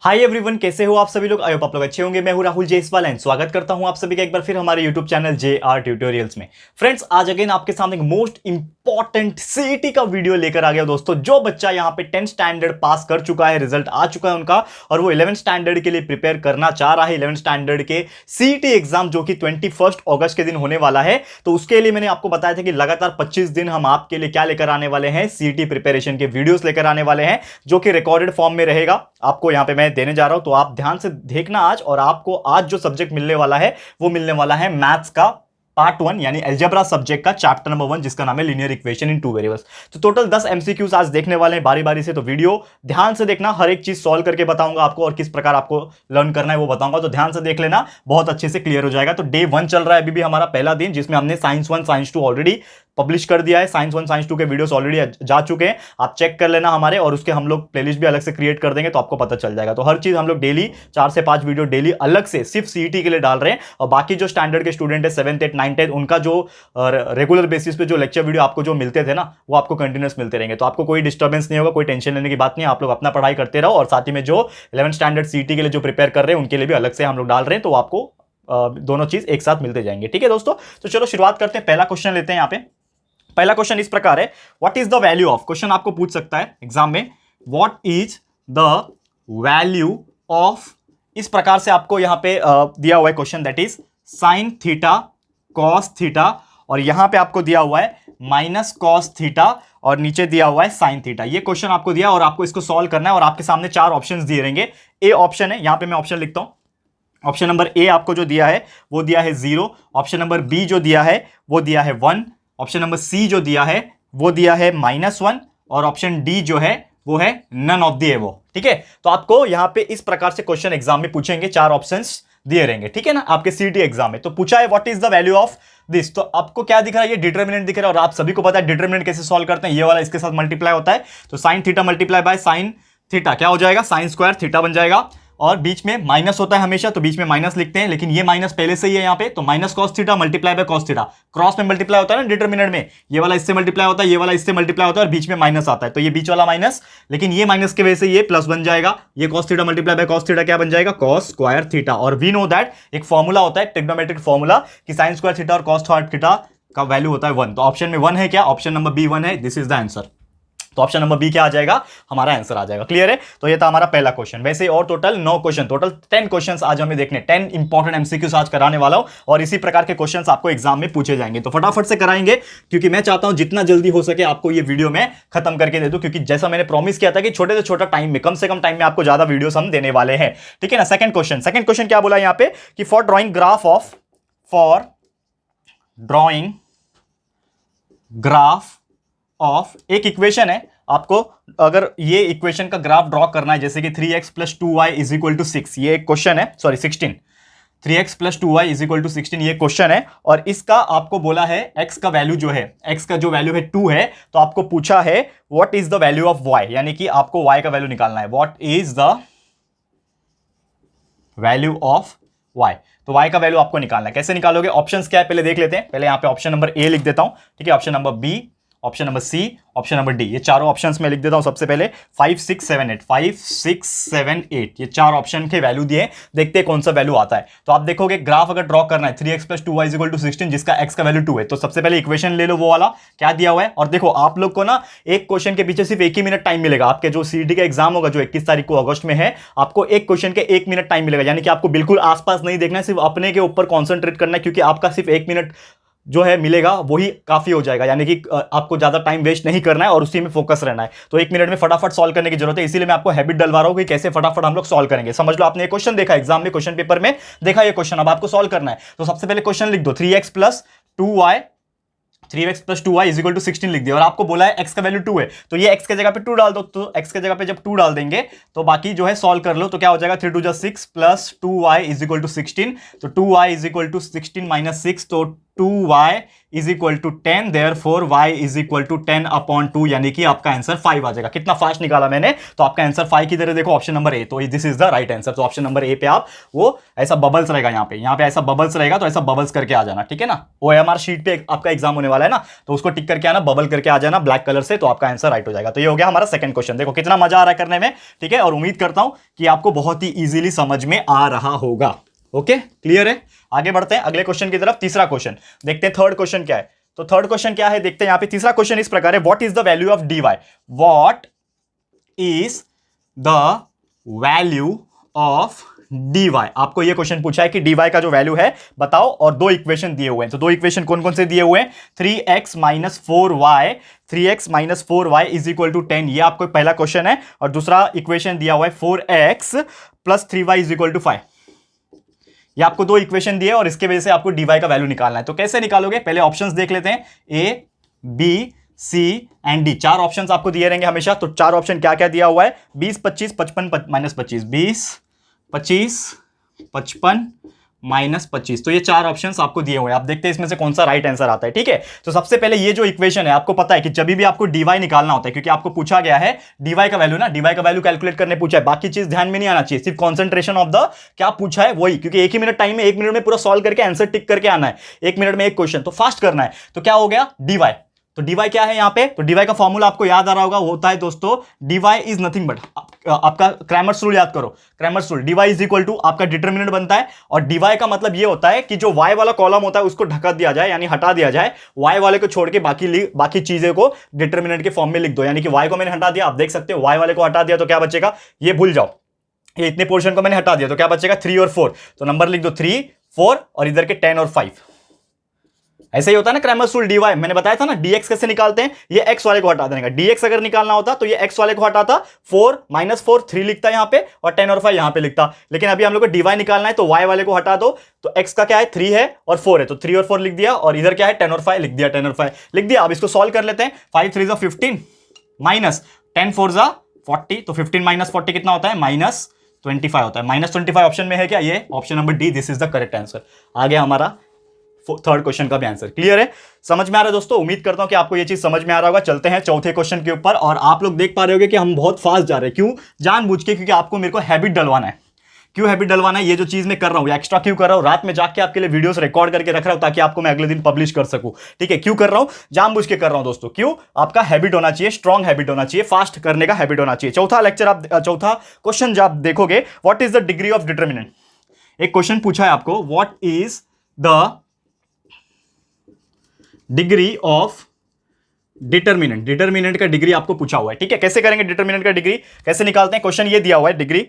Hi everyone, कैसे हो आप सभी लोग। आई होप आप लोग अच्छे होंगे। मैं हूं राहुल जयसवाल एंड स्वागत करता हूं आप सभी का एक बार फिर हमारे यूट्यूब चैनल JR ट्यूटोरियल्स में। फ्रेंड्स, आज अगेन आपके सामने एक मोस्ट इंपॉर्टेंट सीईटी का वीडियो लेकर आ गया दोस्तों। जो बच्चा यहां पे 10th स्टैंडर्ड पास कर चुका है, रिजल्ट आ चुका है उनका, और वो 11th स्टैंडर्ड के लिए प्रिपेयर करना चाह रहा है, 11th स्टैंडर्ड के सीईटी एग्जाम जो कि 21 अगस्त के दिन होने वाला है, तो उसके लिए मैंने आपको बताया था कि लगातार 25 दिन हम आपके लिए क्या लेकर आने वाले हैं, सीईटी प्रिपरेशन के वीडियोस लेकर आने वाले हैं, जो कि रिकॉर्डेड फॉर्म में रहेगा। आपको यहां पे मैं देने जा रहा हूं, तो आप ध्यान से देखना आज। और आपको आज जो सब्जेक्ट मिलने वाला है वो मिलने वाला है मैथ्स का पार्ट 1 यानी अलजेब्रा सब्जेक्ट का चैप्टर नंबर 1, जिसका नाम है लीनियर इक्वेशन इन 2 वेरिएबल्स। तो टोटल 10 एमसीक्यूज आज देखने वाले हैं बारी बारी से। तो वीडियो ध्यान से देखना, हर एक चीज सॉल्व करके बताऊंगा आपको, और किस प्रकार आपको लर्न करना है वो बताऊंगा। तो ध्यान से देख लेना, बहुत अच्छे से क्लियर हो जाएगा। तो डे 1 चल रहा है अभी भी हमारा पहला दिन, जिसमें हमने साइंस 1 साइंस 2 ऑलरेडी पब्लिश कर दिया है। साइंस 1 साइंस 2 के वीडियोस ऑलरेडी जा चुके हैं, आप चेक कर लेना हमारे, और उसके हम लोग प्लेलिस्ट भी अलग से क्रिएट कर देंगे, तो आपको पता चल जाएगा। तो हर चीज हम लोग डेली 4 से 5 वीडियो डेली अलग से सिर्फ सीईटी के लिए डाल रहे हैं। और बाकी जो स्टैंडर्ड के स्टूडेंट है 7th 8th 9th 10th, उनका जो रेगुलर बेसिस पे जो लेक्चर वीडियो आपको जो मिलते थे ना, वो आपको कंटिन्यूस मिलते रहेंगे। तो आपको कोई डिस्टर्बेंस नहीं होगा, कोई टेंशन लेने की बात नहीं है। आप लोग अपना पढ़ाई करते रहो, और साथ ही में जो 11th स्टैंडर्ड सीईटी के लिए जो प्रिपेयर कर रहे हैं उनके लिए भी अलग से हम लोग डाल रहे हैं, तो आपको दोनों चीज एक साथ मिलते जाएंगे। ठीक है दोस्तों, तो चलो शुरुआत करते हैं। पहला क्वेश्चन लेते हैं। यहाँ पे पहला क्वेश्चन इस प्रकार है, what is the value of, question आपको पूछ सकता है एग्जाम में, what is the value of, इस प्रकार से आपको यहां पे दिया हुआ है question, that is sine theta cos theta, और यहां पे आपको दिया हुआ है माइनस कॉस थीटा, और नीचे दिया हुआ है साइन थीटा। ये क्वेश्चन आपको दिया और आपको इसको सॉल्व करना है। और आपके सामने 4 ऑप्शंस दिए रहेंगे। ए ऑप्शन है, यहां पे मैं ऑप्शन लिखता हूं। ऑप्शन नंबर ए आपको जो दिया है वो दिया है 0, ऑप्शन नंबर बी जो दिया है वो दिया है 1, ऑप्शन नंबर सी जो दिया है वो दिया है -1, और ऑप्शन डी जो है वो है नन ऑफ द एबव। ठीक है, तो आपको यहां पे इस प्रकार से क्वेश्चन एग्जाम में पूछेंगे, 4 ऑप्शंस दिए रहेंगे। ठीक है ना, आपके सीईटी एग्जाम में। तो पूछा है what is the value of this, तो आपको क्या दिख रहा है, ये डिटरमिनेंट दिख रहा है। और आप सभी को पता है डिटरमिनेंट कैसे सॉल्व करते हैं, ये वाला इसके साथ मल्टीप्लाई होता है। तो sine theta multiply by sine theta क्या हो जाएगा, साइन स्क्वायर थीटा बन जाएगा। और बीच में माइनस होता है हमेशा, तो बीच में माइनस लिखते हैं, लेकिन ये माइनस पहले से ही है यहाँ पे। तो minus cos theta multiply by cos theta, cross में मल्टीप्लाई होता है ना डिटरमिनेंट में, ये वाला इससे मल्टीप्लाई होता है, ये वाला इससे मल्टीप्लाई होता है, और बीच में माइनस आता है, तो ये बीच वाला माइनस, लेकिन ये माइनस की वजह से ये प्लस बन जाएगा। ये cos theta multiply by cos theta क्या बन जाएगा, कॉस स्क्वायर थीटा। और वी नो दैट एक फॉर्मूला होता है, ट्रिग्नोमेट्रिक फॉर्मूला, कि साइन स्क्वायर थीटा और कॉस स्क्वायर थीटा का वैल्यू होता है 1। तो ऑप्शन में 1 है क्या, ऑप्शन नंबर बी 1 है, दिस इज द आंसर। तो ऑप्शन नंबर बी क्या आ जाएगा, हमारा आंसर आ जाएगा। क्लियर है, तो ये था हमारा पहला क्वेश्चन। वैसे और टोटल 9 क्वेश्चन, टोटल 10 क्वेश्चंस आज हमें देखने, 10 इंपॉर्टेंट एमसीक्यूज आज कराने वाला हूं, और इसी प्रकार के क्वेश्चंस आपको एग्जाम में पूछे जाएंगे। तो फटाफट से कराएंगे, क्योंकि मैं चाहता हूं जितना जल्दी हो सके आपको ये वीडियो में खत्म करके दे दूं, क्योंकि जैसा मैंने प्रॉमिस किया था कि छोटे से छोटा टाइम में, कम से कम टाइम में आपको ज्यादा वीडियोस हम देने वाले हैं। ठीक है ना। सेकंड क्वेश्चन क्या बोला यहां पे, कि फॉर ड्रॉइंग ग्राफ ऑफ एक इक्वेशन है, आपको अगर ये इक्वेशन का ग्राफ ड्रॉ करना है, जैसे कि 3x + 2y = 6, ये एक क्वेश्चन है, सॉरी 16, 3x + 2y = 16 ये क्वेश्चन है। और इसका आपको बोला है x का वैल्यू जो है, x का जो वैल्यू है 2 है, तो आपको पूछा है what is the value of y, यानी कि आपको y का वैल्यू निकालना है, what is the value of y। तो y का वैल्यू आपको निकालना है, कैसे निकालोगे, ऑप्शंस क्या है पहले देख लेते हैं। पहले यहां पे ऑप्शन नंबर ए लिख देता हूं, ठीक है, option number B, option number C, option number D, ये चारों ऑप्शंस में लिख देता हूं। सबसे पहले 5 6 7 8, 5 6 7 8, ये 4 ऑप्शन के वैल्यू दिए, देखते हैं कौन सा वैल्यू आता है। तो आप देखोगे ग्राफ अगर ड्रॉ करना है 3x + 2y = 16, जिसका x का वैल्यू 2 है, तो सबसे पहले इक्वेशन ले लो, वो वाला क्या दिया हुआ है। और देखो आप लोग को ना एक क्वेश्चन के पीछे सिर्फ 1 ही मिनट टाइम मिलेगा। आपके जो सीईटी का एग्जाम होगा जो 21 तारीख को अगस्त में है, आपको एक क्वेश्चन के 1 मिनट टाइम मिलेगा, यानी कि आपको बिल्कुल आसपास नहीं देखना है, सिर्फ अपने के ऊपर कॉन्सेंट्रेट करना है, क्योंकि आपका सिर्फ 1 मिनट जो है मिलेगा वही काफी हो जाएगा, यानी कि आपको ज्यादा टाइम वेस्ट नहीं करना है और उसी में फोकस रहना है। तो 1 मिनट में फटाफट सॉल्व करने की जरूरत है, इसीलिए मैं आपको हैबिट डलवा रहा हूं कि कैसे फटाफट हम लोग सॉल्व करेंगे। समझ लो, आपने ये क्वेश्चन देखा एग्जाम में, क्वेश्चन पेपर में देखा ये क्वेश्चन, अब आपको सॉल्व करना है। तो सबसे पहले क्वेश्चन लिख दो, 3x + 2y = 16 लिख दिया, और आपको बोला है x का वैल्यू 2 है, तो ये x के जगह पे 2 डाल दो। तो x के जगह पे जब 2 डाल देंगे तो बाकी जो है सॉल्व कर लो, तो क्या हो जाएगा, 3 × 2 = 6 + 2y = 16, तो 2y = 16 - 6, तो 2y is equal to 10, therefore y is equal to 10/2, यानी कि आपका आंसर 5 आ जाएगा। कितना फास्ट निकाला मैंने, तो आपका आंसर 5 की तरह देखो ऑप्शन नंबर ए, तो this is the right answer. तो ऑप्शन नंबर ए पे आप वो ऐसा बबल्स रहेगा, यहाँ पे ऐसा बबल्स रहेगा, तो ऐसा बबल्स करके आ जाना, ठीक है ना। OMR शीट पे आपका एग्जाम होने वाला है ना, तो उसको टिक करके आना, बबल करके आ जाना ब्लैक कलर से, तो आपका आंसर राइट हो जाएगा। तो ये हो गया हमारा सेकंड क्वेश्चन। देखो कितना मजा आ रहा है करने में, ठीक है, और उम्मीद करता हूं कि आपको बहुत ही इजीली समझ में आ रहा होगा। ओके, क्लियर है। आगे बढ़ते हैं अगले क्वेश्चन की तरफ। तीसरा क्वेश्चन देखते हैं, थर्ड क्वेश्चन क्या है। तो थर्ड क्वेश्चन क्या है देखते हैं। यहां पे तीसरा क्वेश्चन इस प्रकार है, what is the value of dy, what is the value of dy। आपको ये क्वेश्चन पूछा है कि dy का जो वैल्यू है बताओ, और दो इक्वेशन दिए हुए हैं। तो दो इक्वेशन कौन कौन से दिए हुए हैं, 3x minus 4y is equal to 10, ये आपको पहला क्वेश्चन है। और दूसरा इक्वेशन दिया हुआ है 4x plus 3y is equal to 5। ये आपको दो इक्वेशन दिए और इसके वजह से आपको dy का वैल्यू निकालना है। तो कैसे निकालोगे, पहले ऑप्शंस देख लेते हैं, a b c and d। चार ऑप्शंस आपको दिए रहेंगे हमेशा। तो चार ऑप्शन क्या क्या दिया हुआ है, 20 25 55 माइनस 25, 20 25 55 माइनस 25। तो ये चार ऑप्शंस आपको दिए हुए हैं। आप देखते हैं इसमें से कौन सा राइट आंसर आता है, ठीक है। तो सबसे पहले ये जो इक्वेशन है, आपको पता है कि जब भी आपको dy निकालना होता है, क्योंकि आपको पूछा गया है dy का वैल्यू ना, dy का वैल्यू कैलकुलेट करने पूछा है, बाकी चीज ध्यान में नहीं आना चाहिए, सिर्फ कॉन्सेंट्रेशन ऑफ द क्या पूछा है वही, क्योंकि एक ही मिनट टाइम में, 1 मिनट में पूरा सॉल्व करके आंसर टिक करके आना है। 1 मिनट में एक क्वेश्चन, तो फास्ट करना है। तो क्या हो गया dy, तो dy क्या है यहाँ पे, तो dy का फॉर्मूला आपको याद आ रहा होगा, वो होता है दोस्तों dy इज नथिंग बट, आपका क्रैमर्स रूल याद करो, Cramer's rule, dy is equal to आपका डिटरमिनेंट बनता है। और dy का मतलब ये होता है कि जो y वाला कॉलम होता है उसको ढका दिया जाए, यानी हटा दिया जाए, y वाले को छोड़ के बाकी चीजें को डिटरमिनेंट के फॉर्म में लिख दो। यानी कि y को मैंने हटा दिया, आप देख सकते हो y वाले को हटा दिया तो क्या बचेगा, ये भूल जाओ, ये इतने पोर्शन को मैंने हटा दिया तो क्या बचेगा 3 और 4, तो नंबर लिख दो 3 4 और इधर के 10 और 5। ऐसे ही होता है ना क्रैमर्स रूल dy, मैंने बताया था ना dx कैसे निकालते हैं, ये x वाले को हटा देने का, dx अगर निकालना होता तो ये x वाले को हटाता, 4 माइनस 4 3 लिखता यहां पे, और 10 और 5 यहां पे लिखता। लेकिन अभी हम लोग को dy निकालना है, तो y वाले को हटा दो, तो x का क्या है 3 है और 4 है, तो 3 और 4 लिख दिया, और इधर क्या है 10 और 5 लिख दिया, 10 और 5 लिख दिया। अब इसको सॉल्व कर लेते हैं, 5 3 जा 15 माइनस 10 4 जा 40, तो 15 माइनस 40 कितना होता है, माइनस 25 होता है। माइनस 25 ऑप्शन में है क्या, ये option number D, this is the correct answer. आ गया हमारा थर्ड क्वेश्चन का भी आंसर। क्लियर है, समझ में आ रहा है दोस्तों। उम्मीद करता हूं कि आपको ये चीज समझ में आ रहा होगा। चलते हैं चौथे क्वेश्चन के ऊपर, और आप लोग देख पा रहे होगे कि हम बहुत फास्ट जा रहे हैं, क्यों, जानबूझ के, क्योंकि आपको मेरे को हैबिट डलवाना है। क्यों हैबिट डलवाना है, ये जो चीज मैं कर रहा हूं, एक्स्ट्रा क्यों कर रहा हूं, रात में जाग के आपके लिए वीडियोस रिकॉर्ड करके रख रहा हूं ताकि आपको मैं अगले दिन पब्लिश कर सकूं, ठीक है। क्यों कर रहा हूं, जानबूझ के कर रहा हूं दोस्तों। क्यों, आपका हैबिट होना चाहिए, स्ट्रॉन्ग हैबिट होना चाहिए, फास्ट करने का हैबिट होना चाहिए। चौथा क्वेश्चन जब आप देखोगे, what is the degree of determinant, एक क्वेश्चन पूछा है आपको, what is the degree of determinant का डिग्री आपको पूछा हुआ है, ठीक है। कैसे करेंगे डिटरमिनेंट का डिग्री, कैसे निकालते हैं, क्वेश्चन ये दिया हुआ है, डिग्री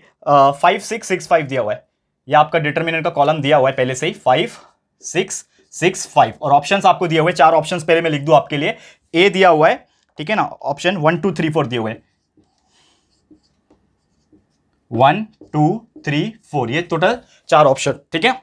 5 6 6 5 दिया हुआ है, ये आपका डिटरमिनेंट का कॉलम दिया हुआ है पहले से ही, 5 6 6 5, और ऑप्शंस आपको दिए हुए, चार ऑप्शंस पहले मैं लिख दूं आपके लिए। ए दिया हुआ है, ठीक है ना, ऑप्शन 1 2 3 4 दिए हुए हैं, 1 2 3 4, ये टोटल चार ऑप्शन, ठीक है।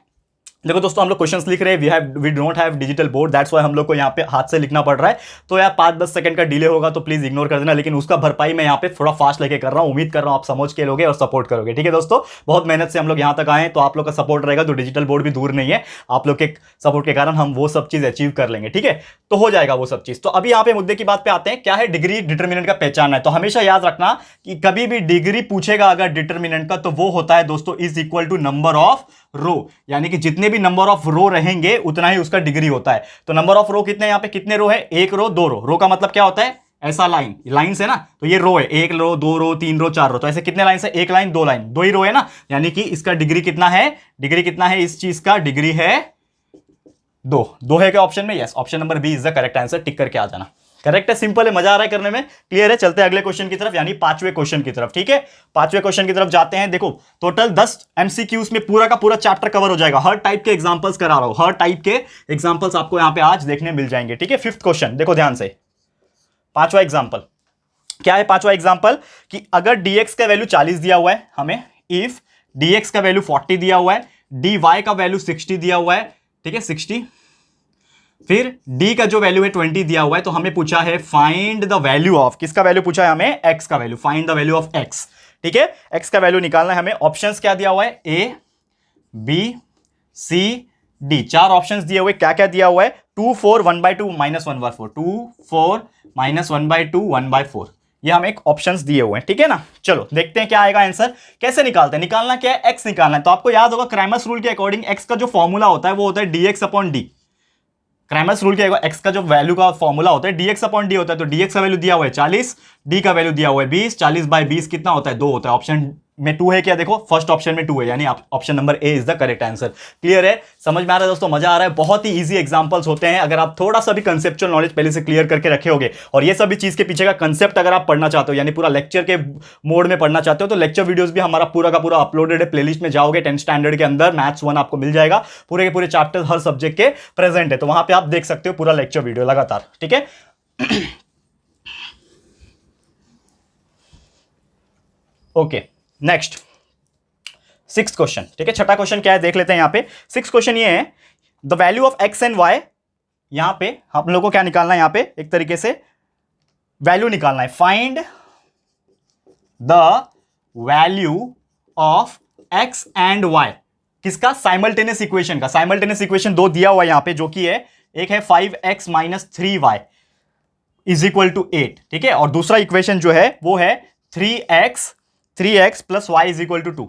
देखो दोस्तों, हम लोग क्वेश्चंस लिख रहे हैं, we don't have digital board, that's why हम लोग को यहाँ पे हाथ से लिखना पड़ रहा है। तो यार 5-10 सेकंड का डिले होगा तो प्लीज इग्नोर कर देना, लेकिन उसका भरपाई मैं यहाँ पे थोड़ा फास्ट लेके कर रहा हूँ। उम्मीद कर रहा हूँ आप समझ के लोगे और सपोर्ट करोगे, ठीक है दोस्तों। बहुत मेहनत से हम लोग यहाँ तक आए, तो आप लोग का सपोर्ट रहेगा तो डिजिटल बोर्ड भी दूर नहीं है। आप लोग के सपोर्ट के कारण हम वो सब चीज अचीव कर लेंगे, ठीक है, तो हो जाएगा वो सब चीज। तो अभी यहाँ पे मुद्दे की बात पे आते हैं, क्या है डिग्री डिटरमिनेंट का पहचानना है। तो हमेशा याद रखना कि कभी भी डिग्री पूछेगा अगर डिटरमिनेंट का, तो वो होता है दोस्तों is equal to number of row, यानी कि जितने भी नंबर ऑफ रो रहेंगे उतना ही उसका डिग्री होता है। तो नंबर ऑफ रो कितने, यहाँ पे कितने रो है, 1 रो 2 रो, रो का मतलब क्या होता है, ऐसा लाइन से ना, तो ये रो है, 1 रो 2 रो 3 रो 4 रो, तो ऐसे कितने लाइन से, 1 लाइन 2 लाइन, 2 ही रो है ना, यानी कि इसका डिग्री कितना है, डिग्री कितना है, इस चीज का डिग्री है 2 है क्या ऑप्शन में, yes, option number B is the correct answer, tick करके आ जाना। करेक्ट है, सिंपल है, मजा आ रहा है करने में, क्लियर है। चलते हैं अगले क्वेश्चन की तरफ, यानी पांचवें क्वेश्चन की तरफ, ठीक है। पांचवें क्वेश्चन की तरफ जाते हैं। देखो टोटल 10 एमसीक्यूज में पूरा का पूरा चैप्टर कवर हो जाएगा। हर टाइप के एग्जांपल्स करा रहा हूं, हर टाइप के एग्जांपल्स आपको यहां पे आज देखने मिल जाएंगे, ठीक है। फिफ्थ क्वेश्चन देखो ध्यान से, पांचवा एग्जांपल क्या है, पांचवा एग्जांपल कि अगर dx का वैल्यू 40 दिया हुआ है हमें, इफ dx का वैल्यू 40 दिया हुआ है, dy का वैल्यू 60 दिया हुआ है, ठीक है 60, फिर d का जो वैल्यू है 20 दिया हुआ है, तो हमें पूछा है फाइंड द वैल्यू ऑफ, किसका वैल्यू पूछा है हमें, x का value, find the value of x, ठीक है। x का वैल्यू निकालना है हमें। ऑप्शंस क्या दिया हुआ है, a b c डी। चार ऑप्शंस दिए हुए, क्या क्या दिया हुआ है? 2 4 1/2 -1/4, 2 4 -1/2 1/4, ये हम एक ऑप्शंस दिए हुए हैं, ठीक है ना। चलो देखते हैं क्या आएगा आंसर। कैसे निकालते हैं? निकालना क्या है? एक्स निकालना है। तो आपको याद होगा क्रैमर्स रूल के अकॉर्डिंग एक्स का जो फॉर्मूला होता है वो होता है dx upon D. Cramer's rule के एक्स का जो वैल्यू का फॉर्मूला होता है dx अपॉन डी होता है। तो dx का वैल्यू दिया हुआ है 40, डी का वैल्यू दिया हुआ है 20, 40/20 कितना होता है? 2 होता है। ऑप्शन में 2 है क्या? देखो फर्स्ट ऑप्शन में 2 है, यानी option number A is the correct answer. Clear है? समझ में आ रहा है दोस्तों? मजा आ रहा है? बहुत ही इजी एग्जांपल्स होते हैं अगर आप थोड़ा सा भी कंसेप्चुअल नॉलेज पहले से क्लियर करके रखे होगे। और ये सभी चीज के पीछे का कंसेप्ट अगर आप पढ़ना चाहते हो, यानी पूरा लेक्चर के मोड में पढ़ना चाहते हो, तो लेक्चर वीडियोस भी हमारा पूरा का पूरा अपलोडेड है। प्लेलिस्ट में जाओगे 10th स्टैंडर्ड के अंदर मैथ्स 1 आपको मिल जाएगा। पूरे के पूरे चैप्टर हर सब्जेक्ट के प्रेजेंट है, तो वहां पे आप देख सकते हो पूरा लेक्चर वीडियो लगातार, ठीक है। ओके, नेक्स्ट 6th क्वेश्चन, ठीक है। छठा क्वेश्चन क्या है देख लेते हैं यहां पे। 6th क्वेश्चन ये है, the value of X and Y. यहां पे हम लोग को क्या निकालना है? यहां पे एक तरीके से वैल्यू निकालना है। Find the value of X and Y. किसका? साइमल्टेनियस इक्वेशन का। साइमल्टेनियस इक्वेशन दो दिया हुआ है यहां पे, जो कि है एक है 5x - 3y is equal to 8, ठीक है। और दूसरा इक्वेशन जो है वो है 3x + y is equal to 2।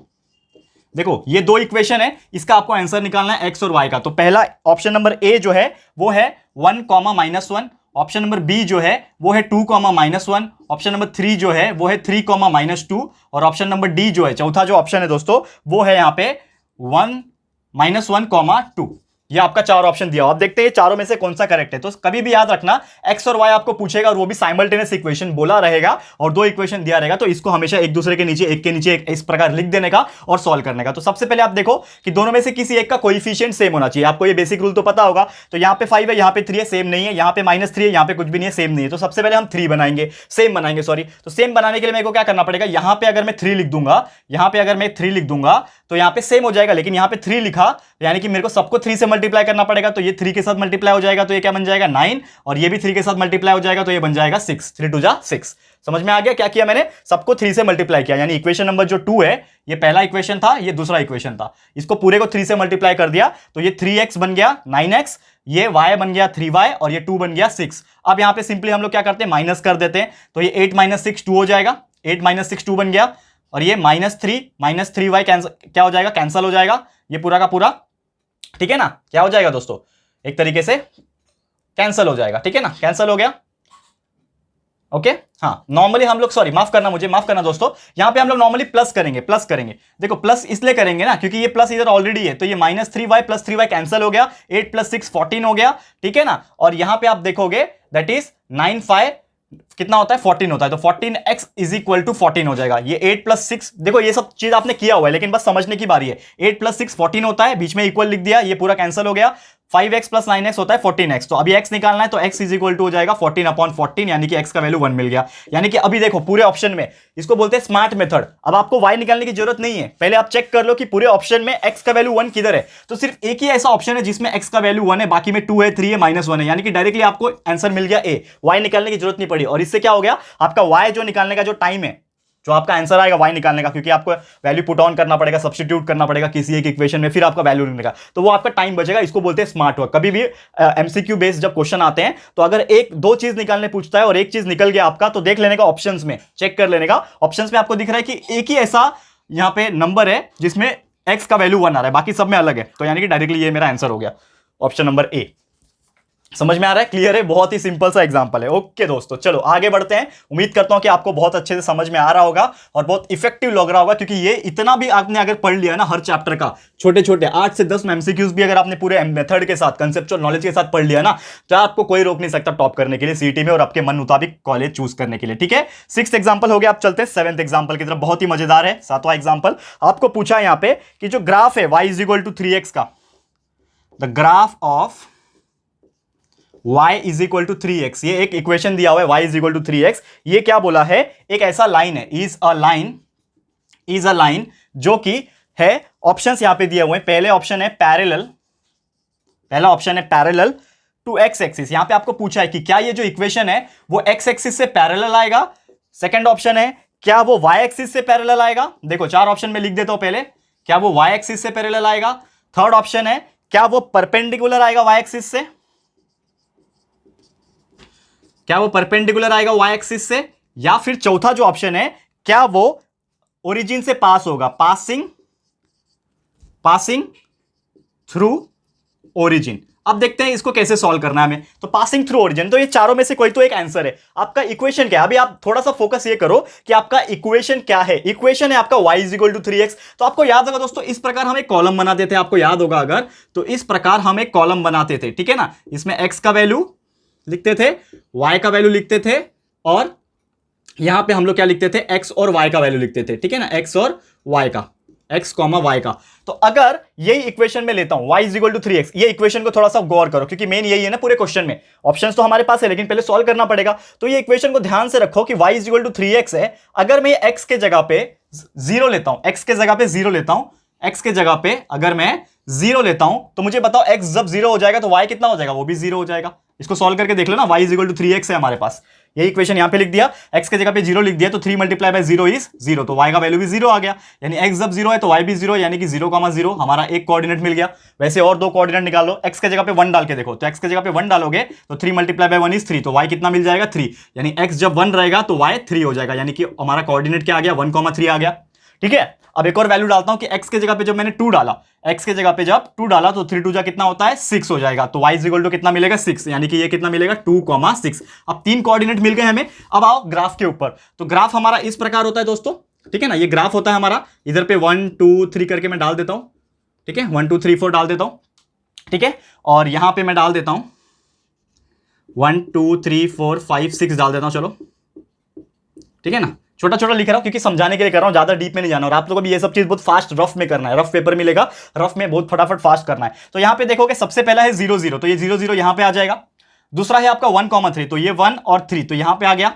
देखो ये दो इक्वेशन है, इसका आपको आंसर निकालना है एक्स और वाई का। तो पहला ऑप्शन नंबर ए जो है वो है 1, -1। ऑप्शन नंबर बी जो है वो है 2, -1। ऑप्शन नंबर 3 जो है वो है 3, -2। और ऑप्शन नंबर डी जो है चौथा जो ऑप्शन है दोस्तों, वो है यहां पे 1, -1, 2। ये आपका चार ऑप्शन दिया हो। अब देखते हैं चारों में से कौन सा करेक्ट है। तो कभी भी याद रखना, एक्स और वाई आपको पूछेगा और वो भी साइमल्टेनियस इक्वेशन बोला रहेगा और दो इक्वेशन दिया रहेगा, तो इसको हमेशा एक दूसरे के नीचे एक इस प्रकार लिख देने का और सॉल्व करने का। तो सबसे पहले आप देखो कि दोनों में से किसी एक का कोएफिशिएंट सेम होना चाहिए। आपको ये बेसिक रूल तो पता होगा। तो यहां पे 5 है, यहां पे 3 है, सेम नहीं है। यहां पे -3 है, यहां पे कुछ भी नहीं है, सेम नहीं है। तो सबसे पहले हम 3 बनाएंगे, सेम बनाएंगे, सॉरी। तो सेम बनाने के लिए मेरे को क्या करना पड़ेगा? यहां पे अगर मैं 3 लिख दूंगा, यहां पे अगर मैं 3 लिख दूंगा तो यहां पे सेम हो जाएगा। लेकिन यहां पे 3 लिखा यानी कि मेरे को सबको 3 से मल्टीप्लाई करना पड़ेगा। तो ये 3 के साथ मल्टीप्लाई हो जाएगा, तो ये क्या बन जाएगा? 9। और ये भी 3 के साथ मल्टीप्लाई हो जाएगा, तो ये बन जाएगा 6। 3 2 जा 6। समझ में आ गया क्या किया मैंने? सबको 3 से मल्टीप्लाई किया, यानी इक्वेशन नंबर जो 2 है, ये पहला इक्वेशन था, ये दूसरा इक्वेशन था। इसको पूरे को 3 से मल्टीप्लाई कर दिया, तो ये 3x बन गया 9x, ये y बन गया 3y और ये 2 बन गया 6। अब यहां पे सिंपली हम लोग क्या करते हैं? माइनस कर देते हैं। तो ये 8 - 6 2 हो जाएगा, 8 - 6 2 बन गया। और ये -3y क्या हो जाएगा? कैंसिल हो जाएगा, ये पूरा का पूरा, ठीक है ना। क्या हो जाएगा दोस्तों? एक तरीके से कैंसिल हो जाएगा, ठीक है ना। कैंसिल हो गया, ओके। हाँ, नॉर्मली हम लोग, सॉरी माफ करना दोस्तों, यहां पे हम लोग नॉर्मली प्लस करेंगे। देखो प्लस इसलिए करेंगे ना क्योंकि ये प्लस इधर ऑलरेडी है। तो ये -3y + 3y कैंसिल हो गया, 8 + 6 14 हो गया, ठीक है ना। और यहां पे आप देखोगे दैट इज 9 5 कितना होता है? 14 होता है। तो 14x = 14 हो जाएगा। ये 8 + 6, देखो ये सब चीज आपने किया हुआ है, लेकिन बस समझने की बारी है। 8 + 6 14 होता है, बीच में इक्वल लिख दिया, ये पूरा कैंसिल हो गया। 5x + 9x होता है 14x। तो अभी x निकालना है, तो x = हो जाएगा 14/14, यानी कि x का वैल्यू 1 मिल गया। यानी कि अभी देखो पूरे ऑप्शन में, इसको बोलते हैं स्मार्ट मेथड। अब आपको y निकालने की जरूरत नहीं है, पहले आप चेक कर लो कि पूरे ऑप्शन में x का वैल्यू 1 किधर है। तो सिर्फ एक ही ऐसा ऑप्शन है जिसमें x का वैल्यू 1 है, बाकी में 2 है, 3 है, -1 है, यानी कि डायरेक्टली आपको आंसर मिल गया a। y निकालने की जरूरत नहीं पड़ी। और इससे क्या हो गया? आपका y जो निकालने का जो टाइम है, जो आपका आंसर आएगा y निकालने का, क्योंकि आपको वैल्यू पुट ऑन करना पड़ेगा, सब्स्टिट्यूट करना पड़ेगा किसी एक इक्वेशन में, फिर आपका वैल्यू निकलेगा, तो वो आपका टाइम बचेगा। इसको बोलते हैं स्मार्ट वर्क। कभी भी एमसीक्यू बेस्ड जब क्वेश्चन आते हैं, तो अगर एक दो चीज निकालने पूछता है और एक चीज निकल गया आपका, तो देख लेने का ऑप्शंस में, चेक कर लेने का। ऑप्शंस में आपको दिख रहा है कि एक ही ऐसा यहां पे नंबर है जिसमें x का वैल्यू 1 आ रहा है, बाकी सब में अलग है। तो यानी कि डायरेक्टली ये मेरा आंसर हो गया, ऑप्शन नंबर ए। समझ में आ रहा है? क्लियर है? बहुत ही सिंपल सा एग्जांपल है। ओके दोस्तों, चलो आगे बढ़ते हैं। उम्मीद करता हूं कि आपको बहुत अच्छे से समझ में आ रहा होगा और बहुत इफेक्टिव लग रहा होगा, क्योंकि ये इतना भी आपने अगर पढ़ लिया ना हर चैप्टर का, छोटे छोटे 8 से 10 एमसीक्यूज भी अगर आपने पूरे मेथड के साथ, कंसेप्चुअल नॉलेज के साथ पढ़ लिया ना, तो आपको कोई रोक नहीं सकता टॉप करने के लिए सीईटी में और आपके मन मुताबिक कॉलेज चूज करने के लिए, ठीक है। 6th एग्जाम्पल हो गया। आप चलते हैं 7th एग्जाम्पल की तरफ। बहुत ही मजेदार है 7वां एग्जाम्पल। आपको पूछा यहां पे कि जो ग्राफ है y = 3x का, the graph of y = 3x, ये एक इक्वेशन दिया हुआ है, y = 3x। ये क्या बोला है? एक ऐसा लाइन है, इज अ लाइन जो कि है, ऑप्शंस यहां पे दिए हुए हैं। पहले ऑप्शन है पैरेलल, पहला ऑप्शन है पैरेलल टू x एक्सिस। यहां पे आपको पूछा है कि क्या ये जो इक्वेशन है वो x एक्सिस से पैरेलल आएगा। सेकंड ऑप्शन है क्या वो y एक्सिस से पैरेलल आएगा। देखो 4 ऑप्शन में लिख देता हूं पहले, क्या वो y एक्सिस से पैरेलल आएगा। थर्ड ऑप्शन है क्या वो परपेंडिकुलर आएगा y एक्सिस से? क्या वो परपेंडिकुलर आएगा y एक्सिस से? या फिर चौथा जो ऑप्शन है, क्या वो ओरिजिन से पास होगा, पासिंग थ्रू ओरिजिन। अब देखते हैं इसको कैसे सॉल्व करना है हमें। तो पासिंग थ्रू ओरिजिन, तो ये चारों में से कोई तो एक आंसर है। आपका इक्वेशन क्या है? अभी आप थोड़ा सा फोकस ये करो कि आपका इक्वेशन क्या है। इक्वेशन है आपका y = 3x। तो आपको याद होगा दोस्तों, इस प्रकार हम एक कॉलम बनाते थे, आपको याद होगा अगर, तो इस प्रकार हम एक कॉलम बनाते थे, ठीक है ना। इसमें x का वैल्यू लिखते थे, y का वैल्यू लिखते थे, और यहां पे हम लोग क्या लिखते थे, x और y का वैल्यू लिखते थे, ठीक है ना, x और y का, x, y का। तो अगर यही इक्वेशन में लेता हूं y = 3x, ये इक्वेशन को थोड़ा सा गौर करो, क्योंकि मेन यही है ना पूरे क्वेश्चन में। ऑप्शंस तो हमारे पास है, लेकिन पहले सॉल्व करना पड़ेगा। तो ये इक्वेशन को ध्यान से रखो कि y = 3x है। अगर मैं x के जगह पे 0 लेता हूं, x के जगह पे 0 लेता हूं, x के जगह पे अगर मैं 0 लेता हूं, तो मुझे बताओ x जब 0 हो जाएगा तो y कितना हो जाएगा? वो भी 0 हो जाएगा। इसको सॉल्व करके देख लो ना, y = 3x है हमारे पास। ये इक्वेशन यहां पे लिख दिया, x के जगह पे 0 लिख दिया, तो 3 × 0 इज 0, तो y का वैल्यू भी 0 आ गया। यानी x जब 0 है तो y भी 0, यानी कि 0, 0 हमारा एक कोऑर्डिनेट मिल गया। वैसे और दो कोऑर्डिनेट निकाल लो, x के जगह पे 1 डाल के देखो, तो x के जगह पे 1 डालोगे तो 3 × 1 इज 3, तो y कितना मिल जाएगा? 3। यानी x जब 1 रहेगा तो y 3 हो जाएगा, यानी कि हमारा कोऑर्डिनेट क्या आ गया? 1, 3 आ गया, ठीक है। अब एक और वैल्यू डालता हूं कि x के जगह पे जब मैंने 2 डाला, x के जगह पे जब 2 डाला तो 3 × 2 जा कितना होता है? 6 हो जाएगा। तो y = कितना मिलेगा? 6, यानी कि ये कितना मिलेगा? 2, 6। अब 3 कोऑर्डिनेट मिल गए हमें। अब आओ ग्राफ के ऊपर। तो ग्राफ हमारा इस प्रकार होता है दोस्तों, ठीक है ना। ये ग्राफ होता है हमारा, इधर पे 1, 2, 3 करके मैं डाल देता हूं, ठीक है, 1, 2, 3, 4 डाल देता हूं, ठीक है। और यहां पे मैं डाल देता हूं 1, 2, 3, 4, 5, 6 डाल देता हूं, चलो, ठीक है ना। छोटा छोटा लिख रहा हूं क्योंकि समझाने के लिए कर रहा हूं, ज्यादा डीप में नहीं जाना। और आप लोगों को भी ये सब चीज बहुत फास्ट रफ में करना है, रफ पेपर मिलेगा, रफ में बहुत फटाफट फास्ट करना है। तो यहां पे देखोगे सबसे पहला है 0, 0, तो ये 0, 0 यहां पे आ जाएगा। दूसरा है आपका 1, 3, तो ये 1 और 3 तो यहां पे आ गया,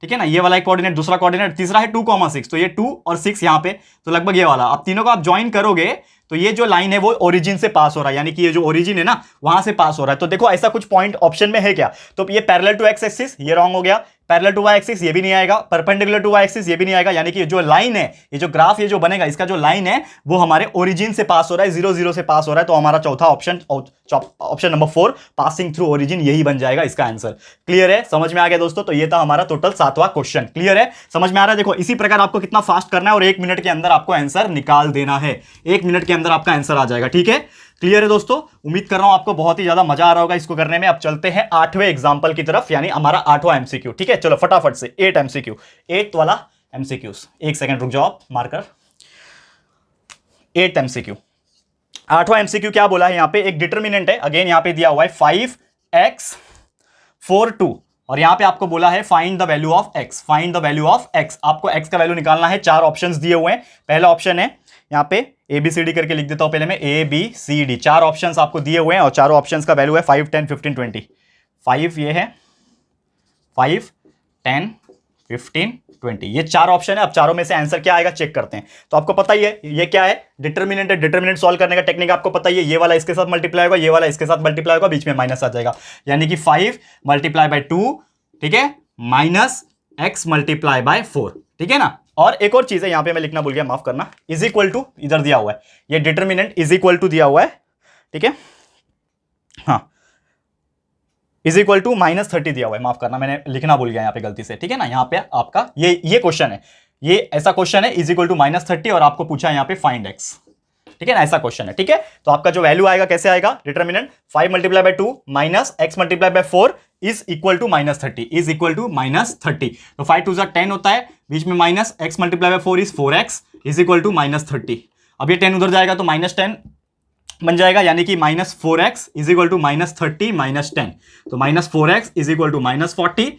ठीक है ना, ये वाला एक कोऑर्डिनेट, दूसरा कोऑर्डिनेट। तीसरा है 2, 6, तो ये 2 और 6 यहां पे, तो लगभग ये वाला। अब तीनों को आप ज्वाइन करोगे तो ये जो लाइन है वो ओरिजिन से पास हो रहा है, यानी कि ये जो ओरिजिन है ना वहां से पास हो रहा है। तो देखो ऐसा कुछ पॉइंट ऑप्शन में है क्या? तो ये पैरेलल टू एक्स एक्सिस, ये रॉन्ग हो गया। पैरेलल टू वाई एक्सिस, ये भी नहीं आएगा। परपेंडिकुलर टू वाई एक्सिस, ये भी नहीं आएगा। यानी कि जो लाइन है, ये जो ग्राफ ये जो बनेगा, इसका जो लाइन है वो हमारे ओरिजिन से पास हो रहा है, 0, 0 से पास हो रहा है। तो हमारा चौथा option, option number 4, passing through origin, यही बन जाएगा इसका आंसर। क्लियर है? समझ में आ गया दोस्तों? तो ये था हमारा टोटल 7वां क्वेश्चन। क्लियर है? समझ में आ रहा है? देखो इसी प्रकार आपको कितना फास्ट करना है और 1 मिनट के अंदर आपको आंसर निकाल देना है। 1 मिनट के अंदर आपका आंसर आ जाएगा, ठीक है। क्लियर है दोस्तों? उम्मीद कर रहा हूं आपको बहुत ही ज्यादा मजा आ रहा होगा इसको करने में। अब चलते हैं 8वें एग्जांपल की तरफ, यानी हमारा 8वां एमसीक्यू, ठीक है। चलो फटाफट से 8 एमसीक्यू, 8 वाला एमसीक्यूज। 1 सेकंड रुक जाओ, मार्कर। 8 एमसीक्यू, 8वां एमसीक्यू क्या बोला है यहां पे? एक डिटरमिनेंट है, अगेन यहां पे दिया हुआ है 5x 4 2, और यहां पे आपको बोला है find the value of x, find the value of x। आपको x का वैल्यू निकालना है। 4 ऑप्शंस दिए हुए हैं। पहला ऑप्शन है यहां पे ABCD करके लिख देता हूं पहले मैं, ABCD। 4 ऑप्शंस आपको दिए हुए हैं और चारों ऑप्शंस का वैल्यू है 5, 10, 15, 20। 5 ये है, 5, 10, 15, 20, ये 4 ऑप्शन है। अब चारों में से आंसर क्या आएगा चेक करते हैं। तो आपको पता ही है ये क्या है, डिटरमिनेंट है। डिटरमिनेंट सॉल्व करने का टेक्निक आपको पता ही है। ये वाला इसके साथ मल्टीप्लाई होगा, ये वाला इसके साथ मल्टीप्लाई होगा, बीच में माइनस आ जाएगा। यानी कि 5 × 2, ठीक है, माइनस x × 4, ठीक है ना। और एक और चीज है यहां पे मैं लिखना भूल गया, माफ करना, इज इक्वल टू इधर दिया हुआ है, ये डिटरमिनेंट इज इक्वल टू दिया हुआ है, ठीक है, हाँ, इज इक्वल टू -30 दिया हुआ है, माफ करना मैंने लिखना भूल गया यहाँ पे गलती से, ठीक है ना। यहाँ पे आपका ये क्वेश्चन है, ये ऐसा क्वेश्चन है, इज इक्वल टू -30, और आपको पूछा है यहाँ पे फाइंड x, ठीक है ना, ऐसा क्वेश्चन है, ठीक है। तो आपका जो वैल्यू आएगा कैसे आएगा? Determinant 5 × 2 minus x × 4 is equal to -30, is equal to -30। तो 5 2 10 होता है, बीच में minus x × 4 is 4x is equal to -30। अब ये 10 उधर जाएगा तो -10 बन जाएगा, यानी कि -4x इज इक्वल टू -30 -10, तो -4x इज इक्वल टू -40।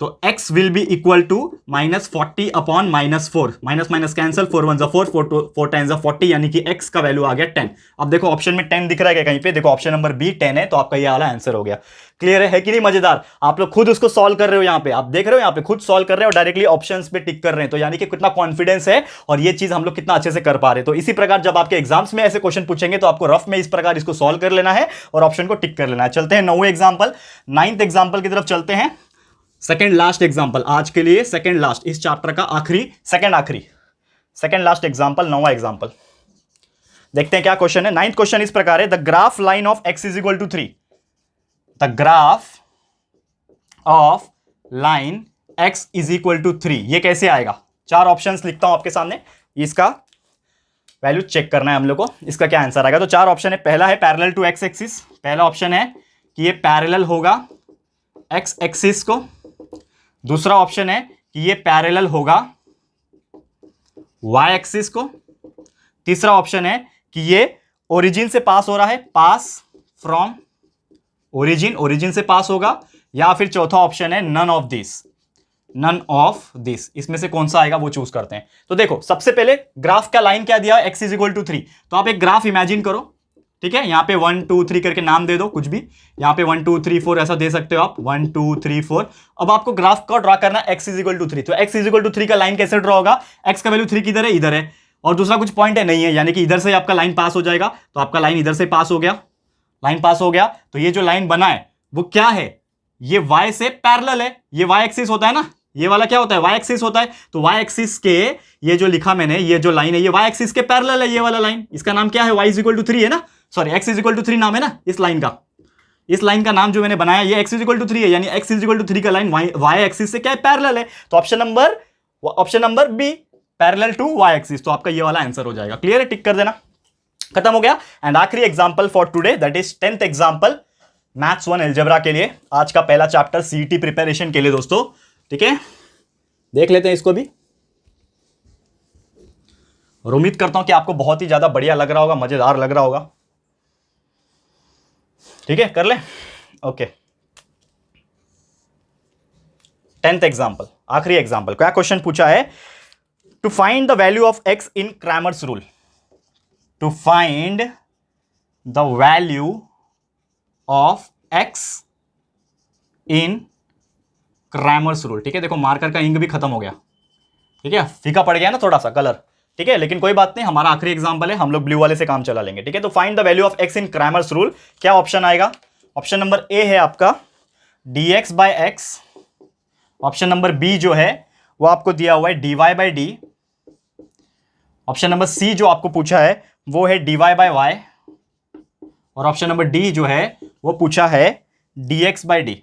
तो x will be equal to -40 upon -4, minus minus cancel, 4 1 4, 4 10 40, यानी कि x का वैल्यू आ गया 10। अब देखो ऑप्शन में 10 दिख रहा है क्या कहीं पे? देखो ऑप्शन नंबर बी 10 है, तो आपका ये वाला आंसर हो गया। क्लियर है कि नहीं? मजेदार। आप लोग खुद उसको सॉल्व कर रहे हो, यहाँ पे आप देख रहे हो, यहाँ पे खुद सॉल्व कर रहे हो और डायरेक्टली ऑप्शंस पे टिक कर रहे हैं। तो यानी कि कितना कॉन्फिडेंस है और ये चीज हम लोग कितना अच्छे से कर पा रहे हैं। तो इसी प्रकार जब आपके एग्जाम्स में ऐसे क्वेश्चन पूछेंगे तो आपको रफ में इस प्रकार इसको सॉल्व कर लेना है और ऑप्शन को टिक कर लेना है। चलते हैं 9वें एग्जाम्पल, 9th एग्जाम्पल की तरफ चलते हैं। सेकेंड लास्ट एग्जाम्पल आज के लिए, सेकेंड लास्ट, इस चैप्टर का आखिरी, सेकेंड लास्ट एग्जाम्पल, 9वां एग्जाम्पल। देखते हैं क्या क्वेश्चन है। 9th क्वेश्चन इस प्रकार है, the graph line of x is equal to 3, the graph of line x is equal to 3, ये कैसे आएगा? 4 ऑप्शंस लिखता हूं आपके सामने, इसका वैल्यू चेक करना है हम लोग को, इसका क्या आंसर आएगा। तो 4 ऑप्शन है। पहला है पैरेलल टू x एक्सिस, पहला ऑप्शन है कि ये पैरेलल होगा x एक्सिस को। दूसरा ऑप्शन है कि ये पैरेलल होगा y एक्सिस को। तीसरा ऑप्शन है कि ये ओरिजिन से पास हो रहा है, पास फ्रॉम ओरिजिन, ओरिजिन से पास होगा। या फिर चौथा ऑप्शन है none of this, none of this. इसमें से कौन सा आएगा वो चूज करते हैं। तो देखो सबसे पहले ग्राफ का लाइन क्या दिया है, x इज इक्वल टू 3। तो आप एक ग्राफ इमेजिन करो, ठीक है। यहां पे 1 2 3 करके नाम दे दो, कुछ भी। यहां पे 1 2 3 4 ऐसा दे सकते हो आप, 1 2 3 4। अब आपको ग्राफ का ड्रा करना है x इज इक्वल टू 3। तो x इज इक्वल टू 3 का लाइन कैसे ड्रा होगा? x का वैल्यू 3 किधर है? इधर है, और दूसरा कुछ पॉइंट है नहीं है, यानी कि इधर से आपका लाइन पास हो जाएगा। तो आपका लाइन इधर से पास हो गया, लाइन पास हो गया। तो ये जो लाइन बना है वो क्या है? ये y से पैरेलल है। ये y एक्सिस होता है ना, ये वाला क्या होता है? y एक्सिस होता है। तो y एक्सिस के ये जो लिखा मैंने, ये जो लाइन है ये y एक्सिस के पैरेलल है, ये वाला लाइन। इसका नाम क्या है? y इज इक्वल टू 3 है ना, sorry x is equal to 3 नाम है ना इस लाइन का। इस लाइन का नाम जो मैंने बनाया ये x इज इक्वल टू 3 है, यानी x इज इक्वल टू 3 का लाइन y एक्सिस से क्या है? पैरेलल है। तो option number B, parallel to y axis. तो आपका ये वाला आंसर हो जाएगा। क्लियर है? टिक कर देना, खत्म हो गया। एंड आखिरी example for today, that is 10th example maths 1 algebra के लिए, आज का पहला चैप्टर सीईटी प्रिपरेशन के लिए दोस्तों, ठीक है। देख लेते हैं इसको भी, और उम्मीद करता हूं कि आपको बहुत ही ज्यादा बढ़िया लग रहा होगा, मजेदार लग रहा होगा। ठीक है, कर ले। ओके, 10th एग्जांपल, आखिरी एग्जांपल। क्या क्वेश्चन पूछा है? To find the value of x in Cramer's rule, to find the value of x in Cramer's rule. ठीक है, देखो मार्कर का इंक भी खत्म हो गया, ठीक है, फीका पड़ गया ना थोड़ा सा कलर, ठीक है, लेकिन कोई बात नहीं, हमारा आखिरी एग्जांपल है, हम लोग ब्लू वाले से काम चला लेंगे। ठीक है, तो find the value of x in Cramer's rule. क्या ऑप्शन आएगा? ऑप्शन नंबर ए है आपका dx by X, option number B जो है वो आपको दिया हुआ है dy by D, option number C जो आपको पूछा है वो है dy बाय वाई, और ऑप्शन नंबर डी जो है वो पूछा है dx बाय डी।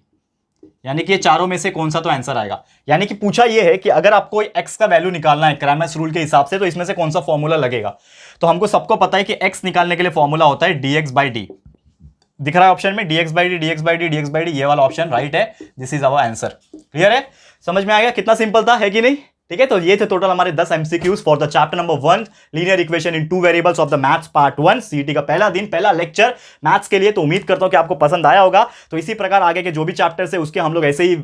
यानी कि ये चारों में से कौन सा तो आंसर आएगा। यानी कि पूछा ये है कि अगर आपको x का वैल्यू निकालना है क्रैमर्स रूल के हिसाब से, तो इसमें से कौन सा फॉर्मूला लगेगा। तो हमको सबको पता है कि x निकालने के लिए फॉर्मूला होता है dx बाई डी। दिख रहा है ऑप्शन में dx by D, dx by D, dx by D, ये वाला ऑप्शन राइट है। This is our answer. Clear है? समझ में आ गया कितना सिंपल था, है कि नहीं? ठीक है, तो ये थे टोटल हमारे 10 MCQs for the chapter number 1 linear equation in 2 variables of the maths part 1। CET का पहला दिन, पहला लेक्चर मैथ्स के लिए। तो उम्मीद करता हूं कि आपको पसंद आया होगा। तो इसी प्रकार आगे के जो भी चैप्टर्स है उसके हम लोग ऐसे ही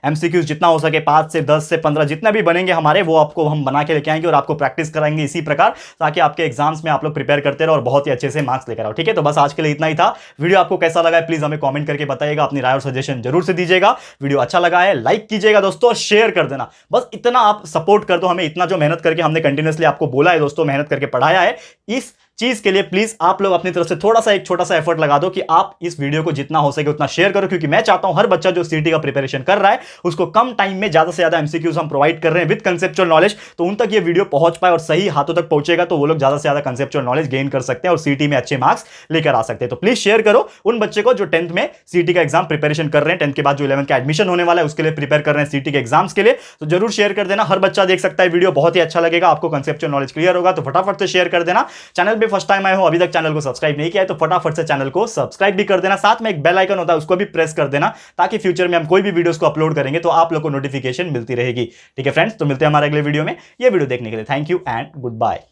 MCQs जितना हो सके 5 से 10 से 15 जितना भी बनेंगे हमारे, वो आपको हम बना के लेके आएंगे और आपको प्रैक्टिस कराएंगे इसी प्रकार, ताकि आपके एग्जाम्स में आप लोग प्रिपेयर करते रहो और बहुत ही अच्छे से मार्क्स लेकर आओ। ठीक है, तो बस आज के लिए इतना ही था। वीडियो आपको कैसा लगा है प्लीज हमें कॉमेंट करके बताइएगा, अपनी राय और सजेशन जरूर से दीजिएगा। वीडियो अच्छा लगा है लाइक कीजिएगा दोस्तों और शेयर कर देना। बस इतना आप सपोर्ट कर दो हमें, इतना जो मेहनत करके हमने कंटिन्यूअसली आपको बोला है दोस्तों, मेहनत करके पढ़ाया है, इस चीज के लिए प्लीज आप लोग अपनी तरफ से थोड़ा सा एक छोटा सा एफर्ट लगा दो कि आप इस वीडियो को जितना हो सके उतना शेयर करो, क्योंकि मैं चाहता हूं हर बच्चा जो सीईटी का प्रिपरेशन कर रहा है उसको कम टाइम में ज्यादा से ज्यादा एमसीक्यूज हम प्रोवाइड कर रहे हैं विद कंसेप्चुअल नॉलेज, तो उन तक ये वीडियो पहुंच पाए और सही हाथों तक पहुंचेगा तो वो लोग ज्यादा से ज्यादा कंसेप्चुअल नॉलेज गेन कर सकते हैं और सीईटी में अच्छे मार्क्स लेकर आ सकते हैं। तो प्लीज शेयर करो उन बच्चे को जो 10th में सीईटी का एग्जाम प्रिपरेशन कर रहे हैं, 10th के बाद जो 11th का एडमिशन होने वाला है उसके लिए प्रिपेयर कर रहे हैं सीईटी के एग्जाम्स के लिए, तो जरूर शेयर कर देना। हर बच्चा देख सकता है वीडियो, बहुत ही अच्छा लगेगा, आपको कंसेप्चुअल नॉलेज क्लियर होगा। तो फटाफट से शेयर कर देना। चैनल पे फर्स्ट टाइम आए हो, अभी तक चैनल को सब्सक्राइब नहीं किया है तो फटाफट से चैनल को सब्सक्राइब भी कर देना। साथ में एक बेल आइकन होता है उसको भी प्रेस कर देना, ताकि फ्यूचर में हम कोई भी वीडियोस को अपलोड करेंगे तो आप लोग को नोटिफिकेशन मिलती रहेगी। ठीक है फ्रेंड्स, तो मिलते हैं हमारे अगले वीडियो में। ये वीडियो देखने के लिए thank you and good bye.